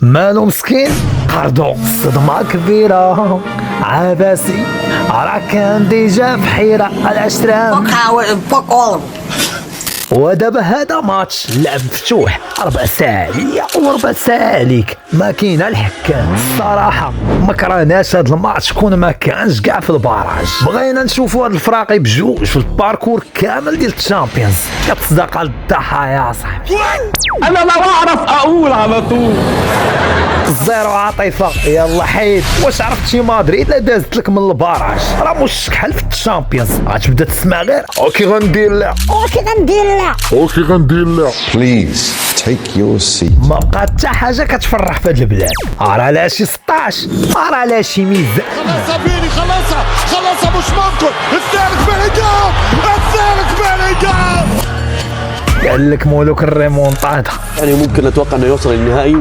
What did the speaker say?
مالو مسكين قردو صدمة كبيرة عباسي راه كان ديجا في حيرة العشرام Fuck all of them. ودابا هذا ماتش لعب مفتوح 4 ساعة و4 ساعة ليك ما كاين الحكام الصراحة ما كرهناش هذا الماتش كون ما كانش كاع في الباراج بغينا نشوفوا هاد الفراقي بجوج في الباركور كامل ديال الشامبيونز كتصدق على الضحايا صاحبي انا لو اعرف اقول على طول. الزيرو عاطفة يلا حيد واش عرفت شي مدريد لا دازت لك من الباراج راه مش شحال في الشامبيونز غتبدا تسمع غير اوكي غندير لا Please take your seat. ما بقى حتى حاجه كتفرح في هاد البلاد راه لا شي 16 راه لا شي ميزان خلصها فيني خلصها مش ممكن. الثالث بيلينغهام قال لك مولوك الريمونتادا يعني ممكن نتوقع انه يوصل النهائي.